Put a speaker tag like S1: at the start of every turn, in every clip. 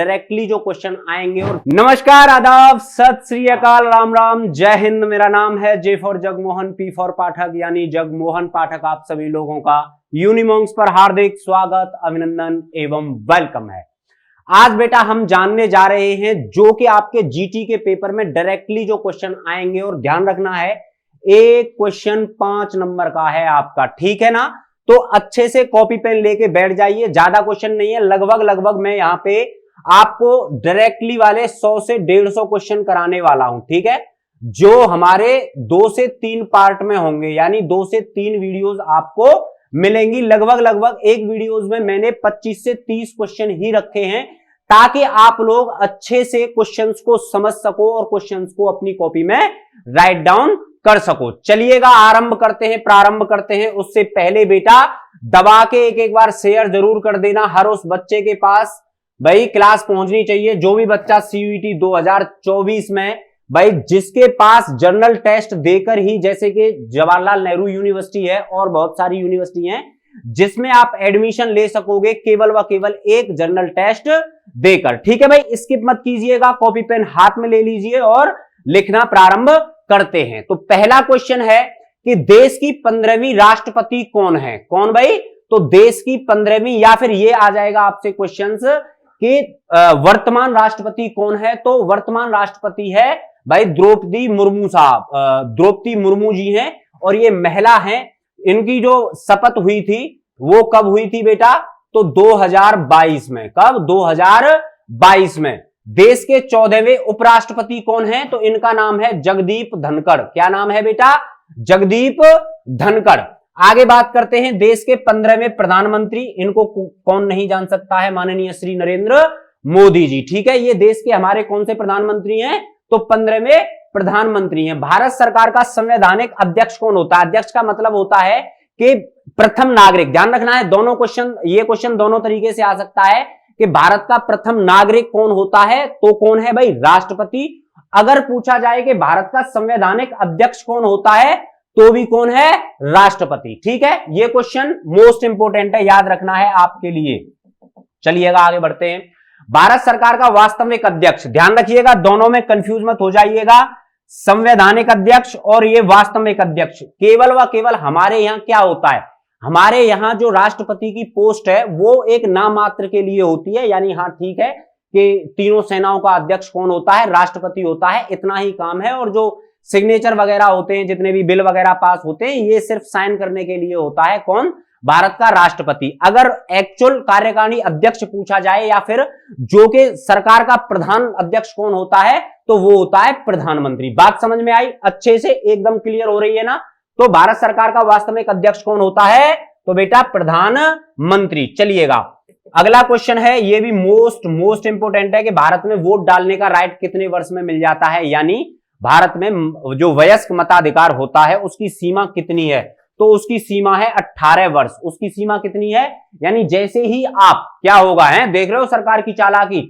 S1: Directly जो question आएंगे। और नमस्कार, आदाब, सत श्री अकाल, राम राम, जय हिंद। मेरा नाम है J for Jagmohan, P for Pathak यानी जगमोहन पाठक। आप सभी लोगों का यूनिमॉन्क्स पर हार्दिक स्वागत, अभिनंदन एवं वेलकम है। आज बेटा हम जानने जा रहे हैं जो कि आपके जीटी के पेपर में डायरेक्टली जो क्वेश्चन आएंगे। और ध्यान रखना है, एक क्वेश्चन 5 नंबर का है आपका, ठीक है ना। तो अच्छे से कॉपी पेन लेके बैठ जाइए, ज्यादा क्वेश्चन नहीं है। लगभग मैं यहां पे आपको डायरेक्टली वाले 100 से 150 क्वेश्चन कराने वाला हूं, ठीक है, जो हमारे 2 से 3 पार्ट में होंगे, यानी 2 से 3 वीडियोस आपको मिलेंगी। लगभग एक वीडियोस में मैंने 25 से 30 क्वेश्चन ही रखे हैं, ताकि आप लोग अच्छे से क्वेश्चंस को समझ सको और क्वेश्चंस को अपनी कॉपी में राइट डाउन कर सको। चलिएगा, प्रारंभ करते हैं। उससे पहले बेटा दबा के एक बार शेयर जरूर कर देना। हर उस बच्चे के पास भाई क्लास पहुंचनी चाहिए, जो भी बच्चा सीयूईटी 2024 में भाई जिसके पास जनरल टेस्ट देकर ही, जैसे कि जवाहरलाल नेहरू यूनिवर्सिटी है और बहुत सारी यूनिवर्सिटी हैं जिसमें आप एडमिशन ले सकोगे केवल व केवल एक जनरल टेस्ट देकर, ठीक है भाई। स्किप मत कीजिएगा, कॉपी पेन हाथ में ले लीजिए और लिखना प्रारंभ करते हैं। तो पहला क्वेश्चन है कि देश की 15वीं राष्ट्रपति कौन है? कौन भाई? तो देश की 15वीं, या फिर ये आ जाएगा आपसे क्वेश्चंस कि वर्तमान राष्ट्रपति कौन है? तो वर्तमान राष्ट्रपति है भाई द्रौपदी मुर्मू साहब, द्रौपदी मुर्मू जी हैं। और ये महिला हैं। इनकी जो शपथ हुई थी वो कब हुई थी बेटा? तो 2022 में। कब? 2022 में। देश के 14वें उपराष्ट्रपति कौन है? तो इनका नाम है जगदीप धनखड़। क्या नाम है बेटा? जगदीप धनखड़। आगे बात करते हैं देश के 15वें प्रधानमंत्री। इनको कौन नहीं जान सकता है? माननीय श्री नरेंद्र मोदी जी, ठीक है। ये देश के हमारे कौन से प्रधानमंत्री हैं? तो 15वें प्रधानमंत्री हैं। भारत सरकार का संवैधानिक अध्यक्ष कौन होता है? अध्यक्ष का मतलब होता है कि प्रथम नागरिक। ध्यान रखना है, दोनों क्वेश्चन, ये क्वेश्चन दोनों तरीके से आ सकता है कि भारत का प्रथम नागरिक कौन होता है? तो कौन है भाई? राष्ट्रपति। अगर पूछा जाए कि भारत का संवैधानिक अध्यक्ष कौन होता है, तो भी कौन है? राष्ट्रपति, ठीक है। ये क्वेश्चन मोस्ट इंपोर्टेंट है, याद रखना है आपके लिए। चलिएगा आगे बढ़ते हैं। भारत सरकार का वास्तविक अध्यक्ष, ध्यान रखिएगा, दोनों में कंफ्यूज मत हो जाइएगा। संवैधानिक अध्यक्ष और ये वास्तविक अध्यक्ष, केवल व केवल हमारे यहां क्या होता है? हमारे यहां जो राष्ट्रपति की पोस्ट है वो एक नाम मात्र के लिए होती है, यानी हाँ ठीक है कि तीनों सेनाओं का अध्यक्ष कौन होता है? राष्ट्रपति होता है, इतना ही काम है। और जो सिग्नेचर वगैरह होते हैं, जितने भी बिल वगैरह पास होते हैं, ये सिर्फ साइन करने के लिए होता है। कौन? भारत का राष्ट्रपति। अगर एक्चुअल कार्यकारिणी अध्यक्ष पूछा जाए या फिर जो कि सरकार का प्रधान अध्यक्ष कौन होता है, तो वो होता है प्रधानमंत्री। बात समझ में आई? अच्छे से एकदम क्लियर हो रही है ना? तो भारत सरकार का वास्तविक अध्यक्ष कौन होता है? तो बेटा प्रधानमंत्री। चलिएगा, अगला क्वेश्चन है, ये भी मोस्ट इंपोर्टेंट है कि भारत में वोट डालने का राइट कितने वर्ष में मिल जाता है? यानी भारत में जो वयस्क मताधिकार होता है उसकी सीमा कितनी है? तो उसकी सीमा है 18 वर्ष। उसकी सीमा कितनी है? यानी जैसे ही आप, क्या होगा है, देख रहे हो सरकार की चालाकी,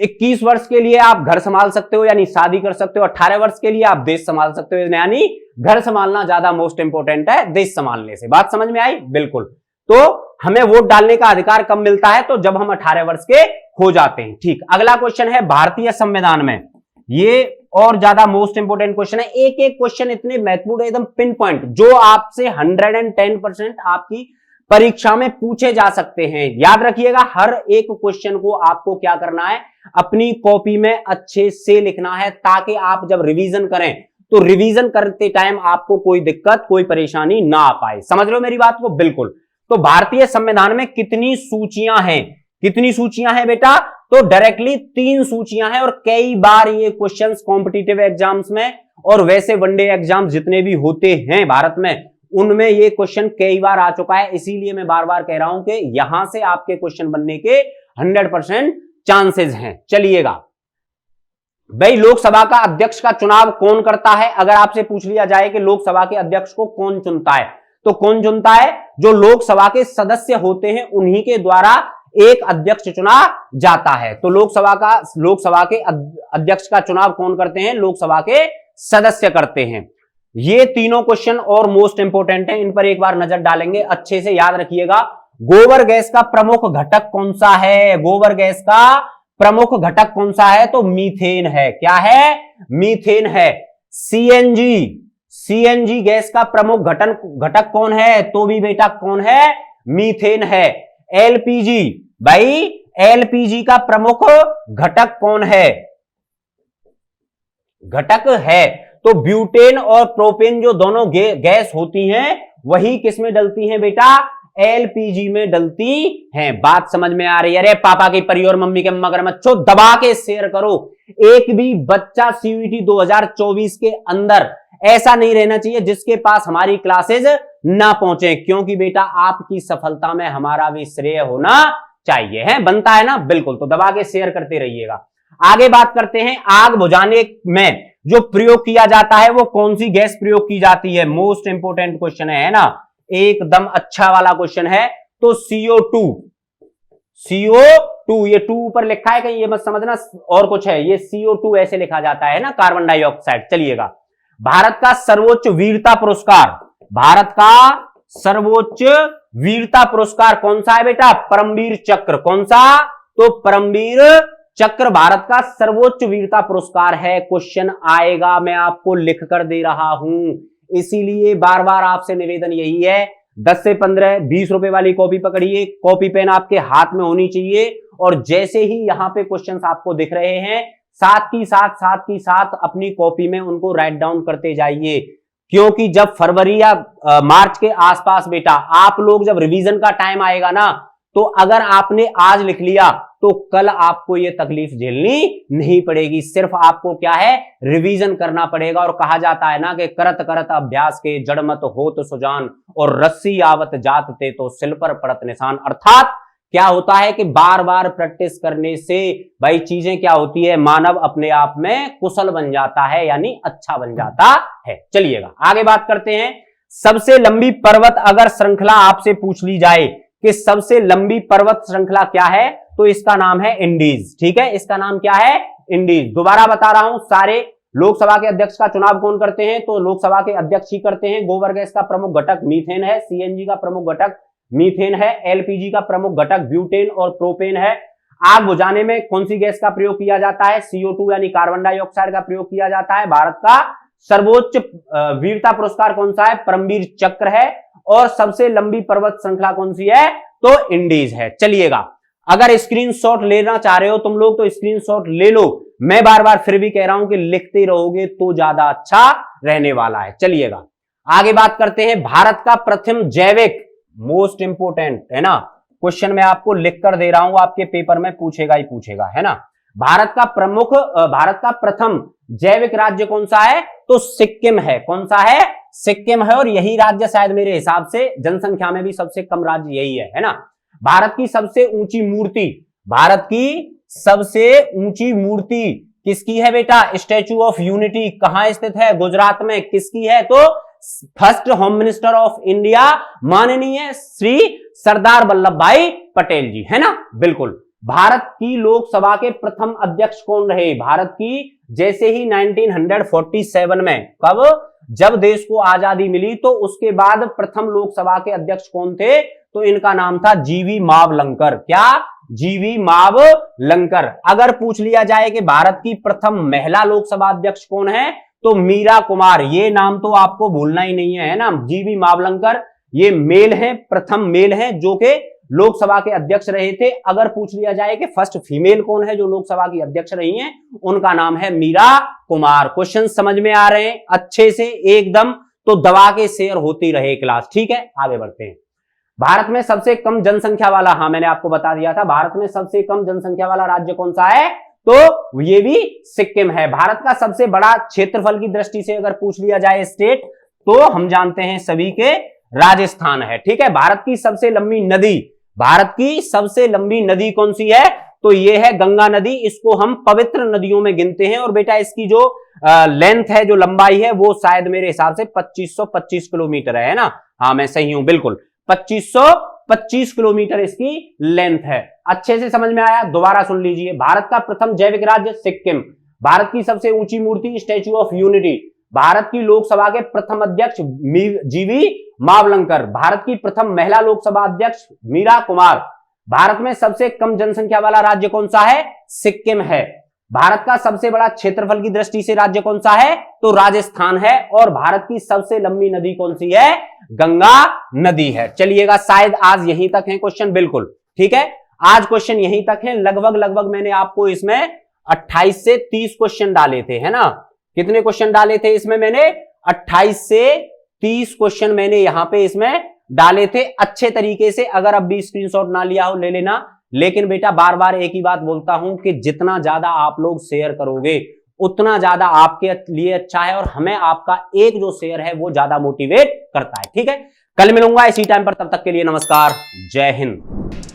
S1: 21 वर्ष के लिए आप घर संभाल सकते हो, यानी शादी कर सकते हो। 18 वर्ष के लिए आप देश संभाल सकते हो, यानी घर संभालना ज्यादा मोस्ट इंपोर्टेंट है देश संभालने से। बात समझ में आई? बिल्कुल। तो हमें वोट डालने का अधिकार कब मिलता है? तो जब हम 18 वर्ष के हो जाते हैं, ठीक। अगला क्वेश्चन है भारतीय संविधान में, ये और ज्यादा मोस्ट इंपोर्टेंट क्वेश्चन है। एक क्वेश्चन इतने महत्वपूर्ण, एकदम पिन पॉइंट, जो आपसे 110% आपकी परीक्षा में पूछे जा सकते हैं। याद रखिएगा, हर एक क्वेश्चन को आपको क्या करना है? अपनी कॉपी में अच्छे से लिखना है, ताकि आप जब रिवीजन करें तो रिवीजन करते टाइम आपको कोई दिक्कत, कोई परेशानी ना आ पाए। समझ लो मेरी बात को? बिल्कुल। तो भारतीय संविधान में कितनी सूचियां हैं? कितनी सूचियां हैं बेटा? तो डायरेक्टली 3 सूचियां हैं। और कई बार ये क्वेश्चंस कॉम्पिटिटिव एग्जाम्स में और वैसे वनडे एग्जाम जितने भी होते हैं भारत में, उनमें ये क्वेश्चन कई बार आ चुका है। इसीलिए मैं बार बार कह रहा हूं कि यहां से आपके क्वेश्चन बनने के 100% चांसेस हैं। चलिएगा भाई, लोकसभा का अध्यक्ष का चुनाव कौन करता है? अगर आपसे पूछ लिया जाए कि लोकसभा के अध्यक्ष को कौन चुनता है, तो कौन चुनता है? जो लोकसभा के सदस्य होते हैं उन्हीं के द्वारा एक अध्यक्ष चुना जाता है। तो लोकसभा के अध्यक्ष का चुनाव कौन करते हैं? लोकसभा के सदस्य करते हैं। ये तीनों क्वेश्चन और मोस्ट इंपोर्टेंट हैं, इन पर एक बार नजर डालेंगे, अच्छे से याद रखिएगा। गोबर गैस का प्रमुख घटक कौन सा है? गोबर गैस का प्रमुख घटक कौन सा है? तो मीथेन है। क्या है? मीथेन है। सीएनजी गैस का प्रमुख घटक कौन है? तो भी बेटा कौन है? मीथेन है। एलपीजी, भाई एलपीजी का प्रमुख घटक कौन है? घटक है तो ब्यूटेन और प्रोपेन जो दोनों गैस होती हैं वही किसमें डलती हैं बेटा? एलपीजी में डलती हैं। बात समझ में आ रही है? अरे पापा की परी और मम्मी के मगरमच्छों, दबा के शेयर करो। एक भी बच्चा सीयूईटी 2024 के अंदर ऐसा नहीं रहना चाहिए जिसके पास हमारी क्लासेज ना पहुंचे, क्योंकि बेटा आपकी सफलता में हमारा भी श्रेय होना चाहिए। है, बनता है ना? बिल्कुल। तो दबा के शेयर करते रहिएगा। आगे बात करते हैं, आग बुझाने में जो प्रयोग किया जाता है वो कौन सी गैस प्रयोग की जाती है? मोस्ट इंपोर्टेंट क्वेश्चन है ना, एकदम अच्छा वाला क्वेश्चन है। तो CO2, ये 2 ऊपर लिखा है कहीं, ये मत समझना और कुछ है, ये CO2 ऐसे लिखा जाता है ना, कार्बन डाइऑक्साइड। चलिएगा, भारत का सर्वोच्च वीरता पुरस्कार, भारत का सर्वोच्च वीरता पुरस्कार कौन सा है बेटा? परमवीर चक्र। कौन सा? तो परमवीर चक्र भारत का सर्वोच्च वीरता पुरस्कार है। क्वेश्चन आएगा, मैं आपको लिख कर दे रहा हूं, इसीलिए बार बार आपसे निवेदन यही है, 10 से 15 20 रुपए वाली कॉपी पकड़िए, कॉपी पेन आपके हाथ में होनी चाहिए, और जैसे ही यहां पे क्वेश्चंस आपको दिख रहे हैं साथ ही साथ अपनी कॉपी में उनको राइट डाउन करते जाइए, क्योंकि जब फरवरी या मार्च के आसपास बेटा आप लोग जब रिवीजन का टाइम आएगा ना, तो अगर आपने आज लिख लिया तो कल आपको यह तकलीफ झेलनी नहीं पड़ेगी। सिर्फ आपको क्या है? रिवीजन करना पड़ेगा। और कहा जाता है ना कि करत करत अभ्यास के जड़ मत होत सुजान, और रस्सी आवत जात ते तो सिल पर पड़त निशान। अर्थात क्या होता है कि बार बार प्रैक्टिस करने से भाई चीजें क्या होती है, मानव अपने आप में कुशल बन जाता है, यानी अच्छा बन जाता है। चलिएगा आगे बात करते हैं। सबसे लंबी पर्वत अगर श्रृंखला आपसे पूछ ली जाए कि सबसे लंबी पर्वत श्रृंखला क्या है, तो इसका नाम है इंडीज। ठीक है, इसका नाम क्या है? इंडीज। दोबारा बता रहा हूं, सारे लोकसभा के अध्यक्ष का चुनाव कौन करते हैं? तो लोकसभा के अध्यक्ष ही करते हैं। गोबर गैस का प्रमुख घटक मीथेन है, सीएनजी का प्रमुख घटक मीथेन है, एलपीजी का प्रमुख घटक ब्यूटेन और प्रोपेन है। आग बुझाने में कौन सी गैस का प्रयोग किया जाता है? CO2 यानी कार्बन डाइऑक्साइड का प्रयोग किया जाता है। भारत का सर्वोच्च वीरता पुरस्कार कौन सा है? परमवीर चक्र है। और सबसे लंबी पर्वत श्रृंखला कौन सी है? तो इंडीज है। चलिएगा, अगर स्क्रीनशॉट लेना चाह रहे हो तुम लोग तो स्क्रीनशॉट ले लो। मैं बार बार फिर भी कह रहा हूं कि लिखते रहोगे तो ज्यादा अच्छा रहने वाला है। चलिएगा आगे बात करते हैं। भारत का प्रथम जैविक, मोस्ट इंपोर्टेंट है ना क्वेश्चन, मैं आपको लिख कर दे रहा हूं, आपके पेपर में पूछेगा ही पूछेगा, है ना। भारत का प्रथम जैविक राज्य कौन सा है? तो सिक्किम है। कौन सा है? सिक्किम है। और यही राज्य शायद मेरे हिसाब से जनसंख्या में भी सबसे कम राज्य यही है ना। भारत की सबसे ऊंची मूर्ति, भारत की सबसे ऊंची मूर्ति किसकी है बेटा? Statue of unity. कहां स्थित है? गुजरात में। किसकी है? तो first home minister of India माननीय श्री सरदार वल्लभ भाई पटेल जी, है ना। बिल्कुल। भारत की लोकसभा के प्रथम अध्यक्ष कौन रहे? भारत की जैसे ही 1947 में, कब? जब देश को आजादी मिली, तो उसके बाद प्रथम लोकसभा के अध्यक्ष कौन थे? तो इनका नाम था जीवी मावलंकर। क्या? जीवी मावलंकर। अगर पूछ लिया जाए कि भारत की प्रथम महिला लोकसभा अध्यक्ष कौन है, तो मीरा कुमार। ये नाम तो आपको भूलना ही नहीं है ना। जीवी मावलंकर ये मेल हैं, प्रथम मेल हैं जो कि लोकसभा के अध्यक्ष रहे थे। अगर पूछ लिया जाए कि फर्स्ट फीमेल कौन है जो लोकसभा की अध्यक्ष रही हैं, उनका नाम है मीरा कुमार। क्वेश्चन समझ में आ रहे हैं अच्छे से एकदम? तो दबा के शेयर होती रहे क्लास। ठीक है, आगे बढ़ते हैं। भारत में सबसे कम जनसंख्या वाला, हाँ मैंने आपको बता दिया था, भारत में सबसे कम जनसंख्या वाला राज्य कौन सा है? तो ये भी सिक्किम है। भारत का सबसे बड़ा क्षेत्रफल की दृष्टि से अगर पूछ लिया जाए स्टेट, तो हम जानते हैं सभी के राजस्थान है। ठीक है। भारत की सबसे लंबी नदी, भारत की सबसे लंबी नदी कौन सी है? तो ये है गंगा नदी। इसको हम पवित्र नदियों में गिनते हैं। और बेटा इसकी जो लेंथ है, जो लंबाई है, वो शायद मेरे हिसाब से 2525 किलोमीटर है ना। हाँ मैं सही हूं, बिल्कुल 2525 किलोमीटर इसकी लेंथ है। अच्छे से समझ में आया? दोबारा सुन लीजिए। भारत का प्रथम जैविक राज्य सिक्किम, भारत की सबसे ऊंची मूर्ति स्टैच्यू ऑफ यूनिटी, भारत की लोकसभा के प्रथम अध्यक्ष जीवी मावलंकर, भारत की प्रथम महिला लोकसभा अध्यक्ष मीरा कुमार, भारत में सबसे कम जनसंख्या वाला राज्य कौन सा है? सिक्किम है। भारत का सबसे बड़ा क्षेत्रफल की दृष्टि से राज्य कौन सा है? तो राजस्थान है। और भारत की सबसे लंबी नदी कौन सी है? गंगा नदी है। चलिएगा, शायद आज यहीं तक है क्वेश्चन, बिल्कुल ठीक है, आज क्वेश्चन यहीं तक है। लगभग मैंने आपको इसमें 28 से 30 क्वेश्चन डाले थे, है ना? कितने क्वेश्चन डाले थे इसमें? मैंने 28 से 30 क्वेश्चन मैंने यहां पे इसमें डाले थे अच्छे तरीके से। अगर अब भी स्क्रीनशॉट ना लिया हो ले लेना। लेकिन बेटा बार बार एक ही बात बोलता हूं कि जितना ज्यादा आप लोग शेयर करोगे उतना ज्यादा आपके लिए अच्छा है, और हमें आपका एक जो शेयर है वो ज्यादा मोटिवेट करता है। ठीक है, कल मिलूंगा इसी टाइम पर, तब तक के लिए नमस्कार, जय हिंद।